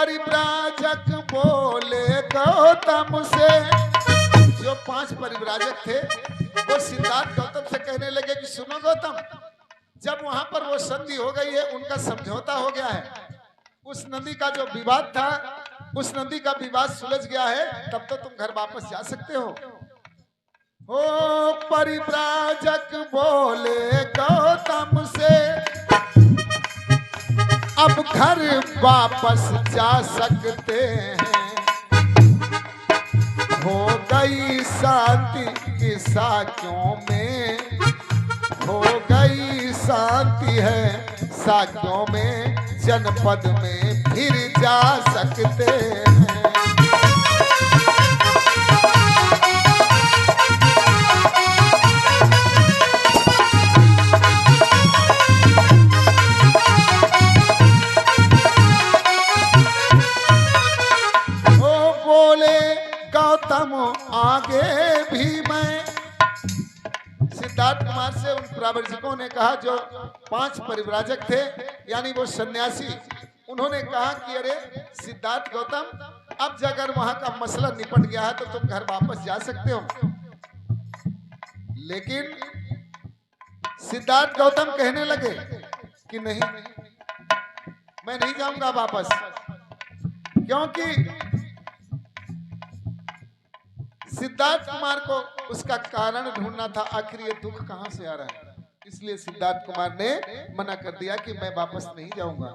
परिव्राजक बोले गौतम से, जो 5 परिव्राजक थे वो सिद्धार्थ गौतम से कहने लगे कि सुनो गौतम, जब वहां पर वो संधि हो गई है, उनका समझौता हो गया है, उस नदी का जो विवाद था, उस नदी का विवाद सुलझ गया है, तब तो तुम घर वापस जा सकते हो। ओ परिव्राजक बोले गौतम से, अब घर वापस जा सकते हैं। हो गई शांति साक्यों में, हो गई शांति है साक्यों में, जनपद में फिर जा सकते हैं। ओ बोले गौतम आगे भी मैं, सिद्धार्थ कुमार से उन प्रावर्जकों ने कहा जो 5 परिव्राजक थे, यानी वो सन्यासी, उन्होंने कहा कि अरे सिद्धार्थ गौतम, अब अगर वहां का मसला निपट गया है तो तुम घर वापस जा सकते हो। लेकिन सिद्धार्थ गौतम कहने लगे कि नहीं, मैं नहीं जाऊंगा वापस, क्योंकि सिद्धार्थ कुमार को उसका कारण ढूंढना था, आखिर ये दुख कहां से आ रहा है। इसलिए सिद्धार्थ कुमार ने मना कर दिया कि मैं वापस नहीं जाऊंगा।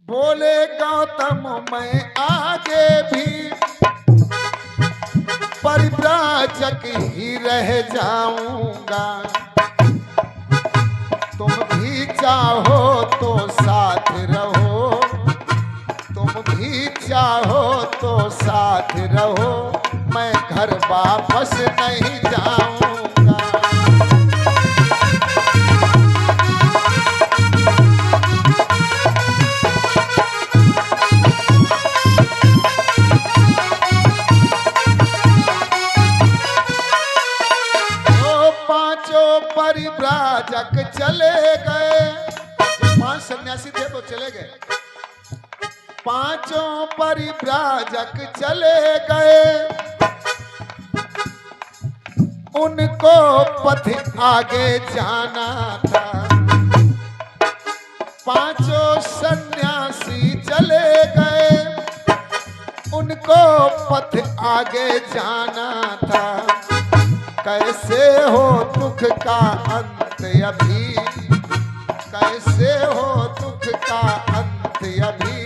बोले गौतम मैं आगे भी परिव्राजक ही रह जाऊंगा, तुम भी चाहो तो साथ रहो, तुम भी चाहो तो साथ रहो, मैं घर वापस नहीं जाऊंगा। तो 5 परिव्राजक चले गए, 5 सन्यासी थे वो चले गए, 5 परिव्राजक चले गए, उनको पथ आगे जाना था। 5 सन्यासी चले गए, उनको पथ आगे जाना था। कैसे हो दुख का अंत अभी, कैसे हो दुख का अंत अभी,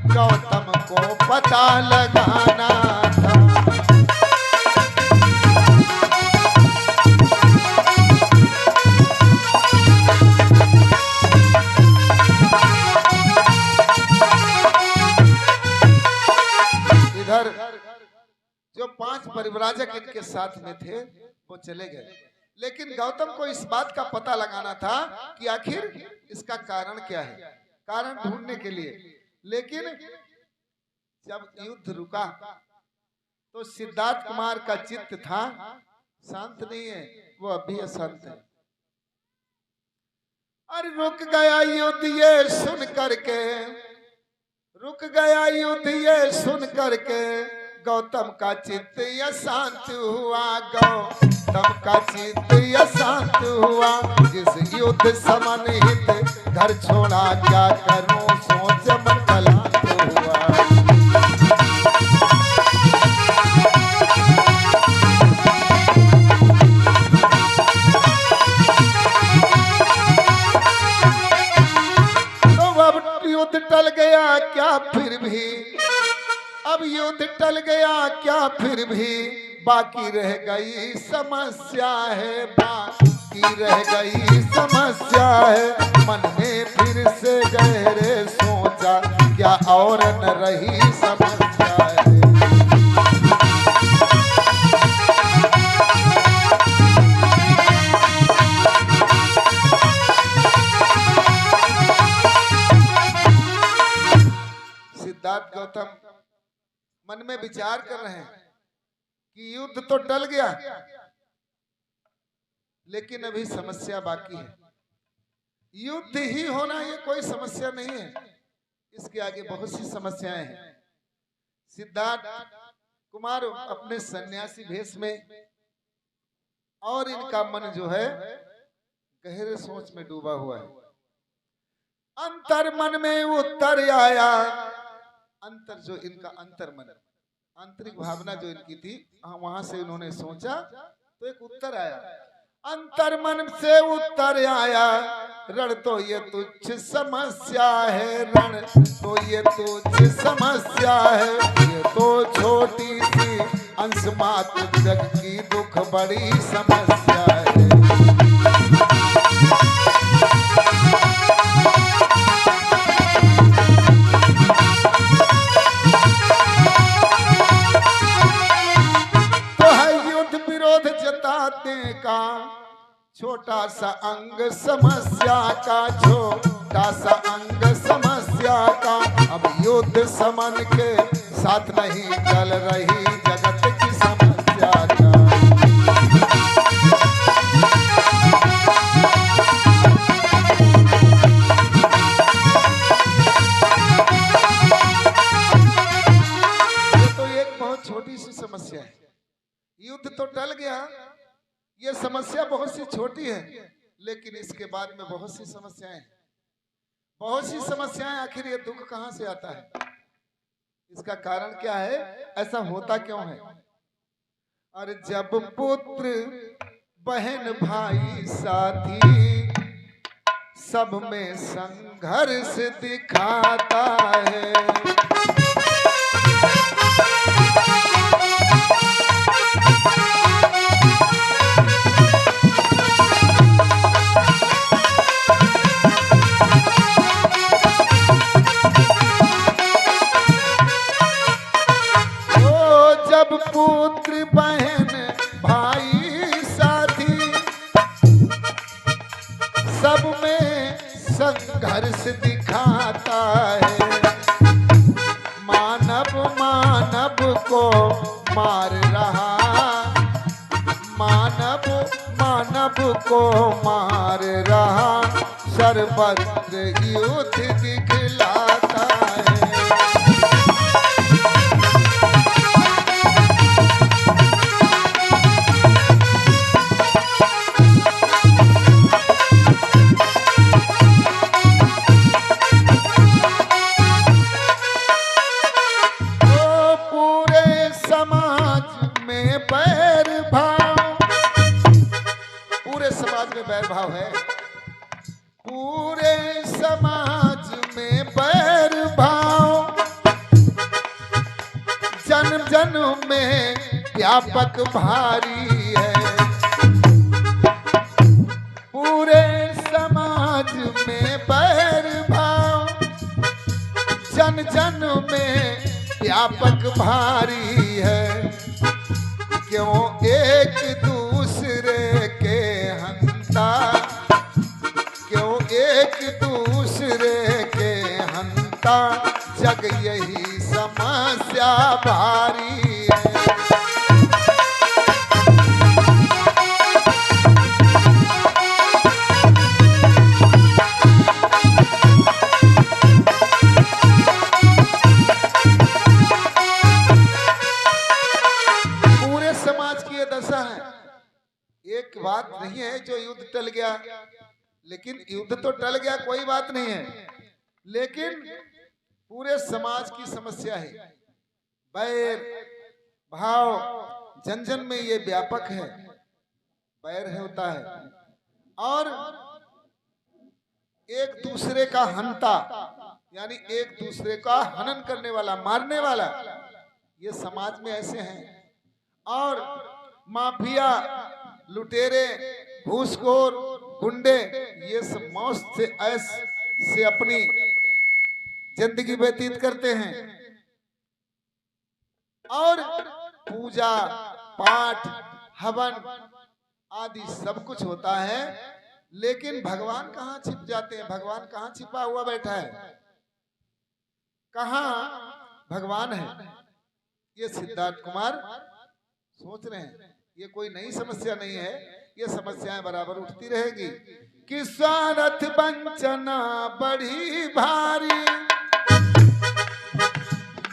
गौतम को पता लगाना था। इधर जो 5 परिव्राजक इनके साथ में थे वो चले गए, लेकिन गौतम को इस बात का पता लगाना था कि आखिर इसका कारण क्या है, कारण ढूंढने के लिए। लेकिन जब युद्ध रुका तो सिद्धार्थ कुमार का चित्त था शांत नहीं है, वो अभी अशांत है। और रुक गया युद्ध ये सुन करके, रुक गया युद्ध ये सुन करके, गौतम का चित्त अशांत हुआ, गौतम का चित्त अशांत हुआ। जिस युद्ध समन्वित घर छोड़ा, क्या करूं सोच मन क्लांत हुआ। तो अब युद्ध टल गया क्या फिर भी, अब युद्ध टल गया क्या फिर भी, बाकी रह गई समस्या है, बाकी रह गई समस्या है। मन में फिर से गहरे सोचा, क्या और न रही समस्या है। सिद्धार्थ गौतम मन में विचार कर रहे हैं कि युद्ध तो टल गया, लेकिन अभी समस्या बाकी है। युद्ध ही होना ये कोई समस्या नहीं है, इसके आगे बहुत सी समस्याएं हैं। सिद्धार्थ कुमार अपने सन्यासी भेष में और इनका मन जो है गहरे सोच में डूबा हुआ है। अंतर मन में उत्तर आया, अंतर जो इनका अंतर मन, आंतरिक भावना जो इनकी थी, वहां से इन्होंने सोचा तो एक उत्तर आया। अंतर मन से उत्तर आया, रण तो ये तुच्छ समस्या है, रण तो ये तुच्छ समस्या है, ये तो छोटी सी अंश मात्र जग की दुख बड़ी समस्या है। तो है युद्ध विरोध जताते का छोटा सा अंग समस्या का, छोटा सा अंग समस्या का, अब युद्ध समन के साथ नहीं चल रही जगत की समस्या का। ये तो एक बहुत छोटी सी समस्या है। युद्ध तो टल गया, ये समस्या बहुत सी छोटी है, लेकिन इसके बाद में बहुत सी समस्याएं, बहुत सी समस्याएं। आखिर ये दुख कहां से आता है, इसका कारण क्या है, ऐसा होता क्यों है? और जब पुत्र बहन भाई साथी सब में संघर्ष दिखाता है, पुत्र बहन भाई साथी सब में संघर्ष दिखाता है, मानव मानव को मार रहा, मानव मानव को मार रहा, सर्वत्र युद्ध दिखलाता है। बैर भाव है, पूरे समाज में बैर भाव, जन जन में व्यापक भारी है, पूरे समाज में बैर भाव, जन जन में व्यापक भारी है, क्यों एक दूसरे के हंता, क्यों एक दूसरे के हंता, जग यही समस्या भारी है। पूरे समाज की ये दशा है। एक बात नहीं है जो युद्ध टल गया, लेकिन युद्ध तो टल गया, कोई बात नहीं है, लेकिन पूरे समाज की समस्या है। बैर भाव जन जन में ये व्यापक है, बैर है होता है, और एक दूसरे का हंता यानी एक दूसरे का हनन करने वाला, मारने वाला, ये समाज में ऐसे हैं। और माफिया, लुटेरे, घूसखोर, गुंडे, ये सब मौज से ऐश से अपनी जिंदगी व्यतीत करते हैं, और पूजा पाठ हवन आदि सब कुछ होता है, लेकिन भगवान कहाँ छिप जाते हैं? भगवान कहाँ छिपा हुआ बैठा है? कहाँ भगवान है? ये सिद्धार्थ कुमार सोच रहे हैं। ये कोई नई समस्या नहीं है, ये समस्याएं बराबर उठती रहेगी कि स्वार्थ वंचना बड़ी भारी,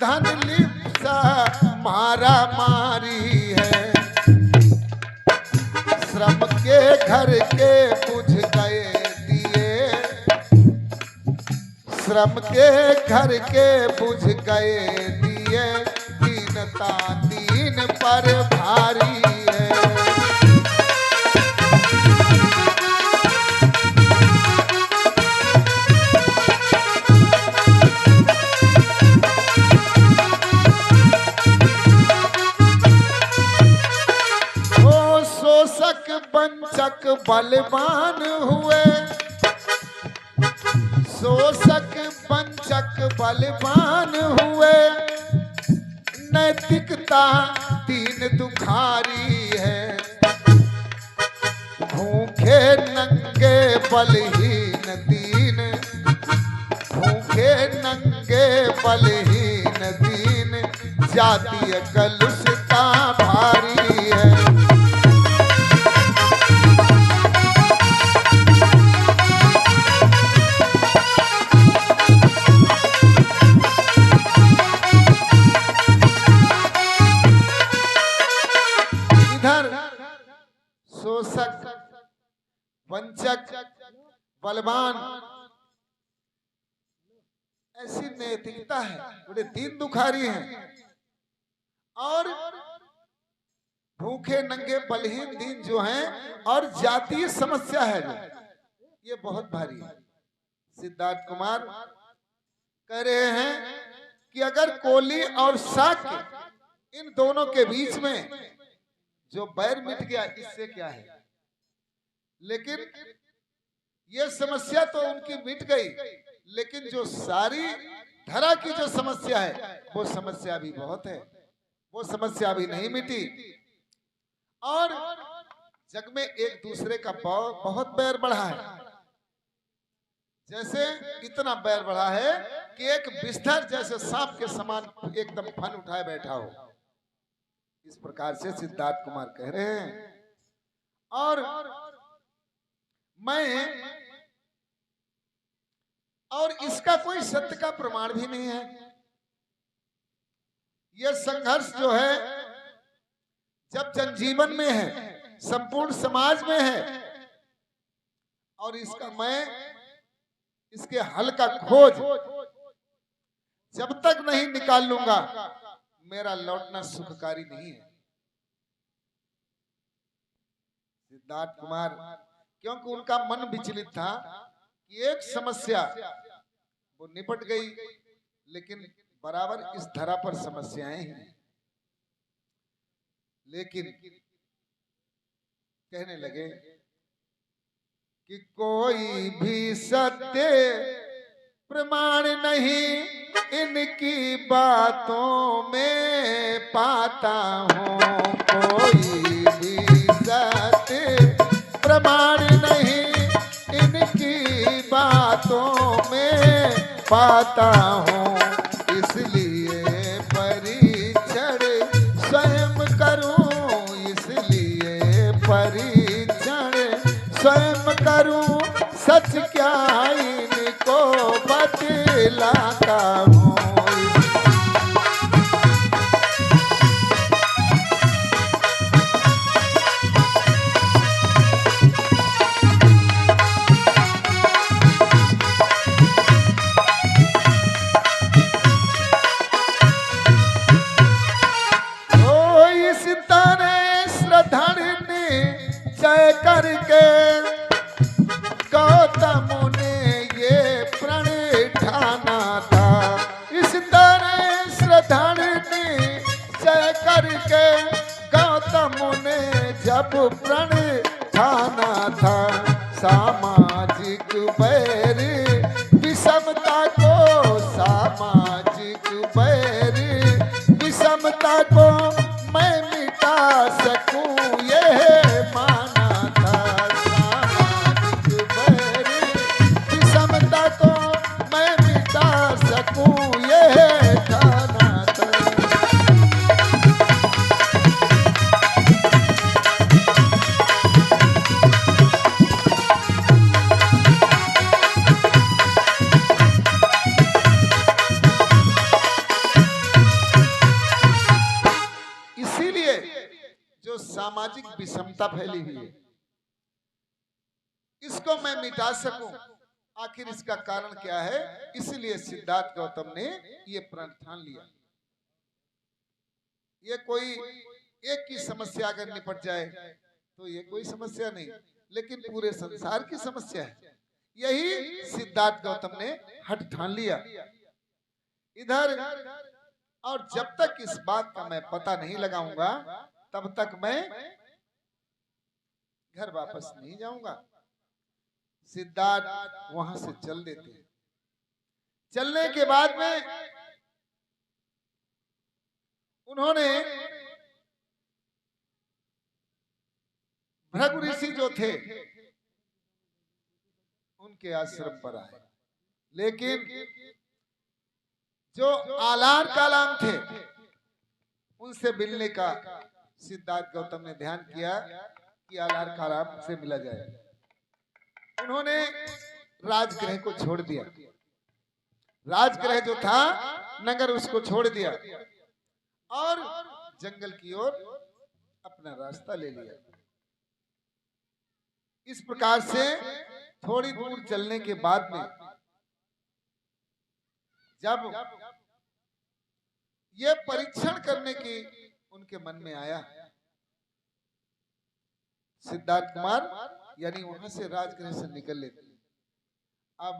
धन लिप्सा मारा मारी है। श्रम के घर के बुझ गए दिए, श्रम के घर के बुझ गए दिए, दीनता दीन पर भारी है। वंचक बलवान हुए, शोषक वंचक बलवान हुए, नैतिकता दीन दुखारी है। भूखे नंगे बलहीन दीन, भूखे नंगे बलहीन दीन, जातीय कलुषता भारी है। शोषक वंचक बलवान ऐसी नैतिकता है, बड़े दीन दुखारी हैं। और भूखे नंगे बलहीन दीन जो हैं, और जातीय समस्या है जो, ये बहुत भारी है। सिद्धार्थ कुमार कह रहे हैं कि अगर कोली और शाक्य इन दोनों के बीच में जो बैर मिट गया, इससे क्या है। लेकिन ये समस्या तो उनकी मिट गई, लेकिन जो सारी धरा की जो समस्या है, वो समस्या भी बहुत है, वो समस्या भी नहीं मिटी। और जग में एक दूसरे का बहुत बैर बढ़ा है। जैसे इतना बैर बढ़ा है कि एक बिस्तर जैसे सांप के समान एकदम फन उठाए बैठा हो। इस प्रकार से सिद्धार्थ कुमार कह रहे हैं। और इसका कोई सत्य का प्रमाण भी नहीं है। यह संघर्ष जो है जब जनजीवन में है, संपूर्ण समाज में है, और इसके हल का खोज जब तक नहीं निकाल लूंगा, मेरा लौटना सुखकारी नहीं है। सिद्धार्थ कुमार, क्योंकि उनका मन विचलित था कि एक समस्या वो निपट गई, लेकिन बराबर इस धरा पर समस्याएं हैं। लेकिन कहने लगे कि कोई भी सत्य प्रमाण नहीं इनकी बातों में पाता हूँ। कोई भी सत्य प्रमाण नहीं इनकी बातों में पाता हूँ। इसलिए परीक्षण स्वयं करूँ, इसलिए परीक्षण स्वयं करूँ, सच क्या इनको बतलाता हूँ। इस तरह श्रद्धानी जय करके गौतम ने ये प्रण ठाना था। इस तरह श्रद्धानी जय करके गौतम ने जब प्रण ठाना था, सामाजिक बैर विषमता को, सामाजिक बैर विषमता को मैं मिटा सकूं, यह माना था। सामाजिक बैर विषमता को मैं मिटा सकूं, यह ठाना था। सामाजिक विषमता फैली हुई है, इसको मैं मिटा सकूं, आखिर इसका कारण क्या है? इसलिए सिद्धार्थ गौतम ने ये प्रण ठान लिया। ये कोई एक की समस्या अगर निपट जाए तो ये कोई समस्या नहीं, लेकिन पूरे संसार की समस्या है। यही सिद्धार्थ गौतम ने हठ ठान लिया इधर। और जब तक इस बात का मैं पता नहीं लगाऊंगा तब तक मैं घर वापस नहीं जाऊंगा। सिद्धार्थ वहां से चल देते हैं। चलने के बाद में उन्होंने भृगु ऋषि जो थे उनके आश्रम पर आए, लेकिन जो आलार कालाम थे उनसे मिलने का सिद्धार्थ गौतम ने ध्यान किया कि आलार कालाम से मिला जाए। उन्होंने राजगृह को छोड़ दिया, राजगृह जो था नगर उसको छोड़ दिया और जंगल की ओर अपना रास्ता ले लिया। इस प्रकार से थोड़ी दूर चलने के बाद में जब ये परीक्षण करने की उनके मन में आया, सिद्धार्थ कुमार यानी वहां से राजगृह से निकल लेते। अब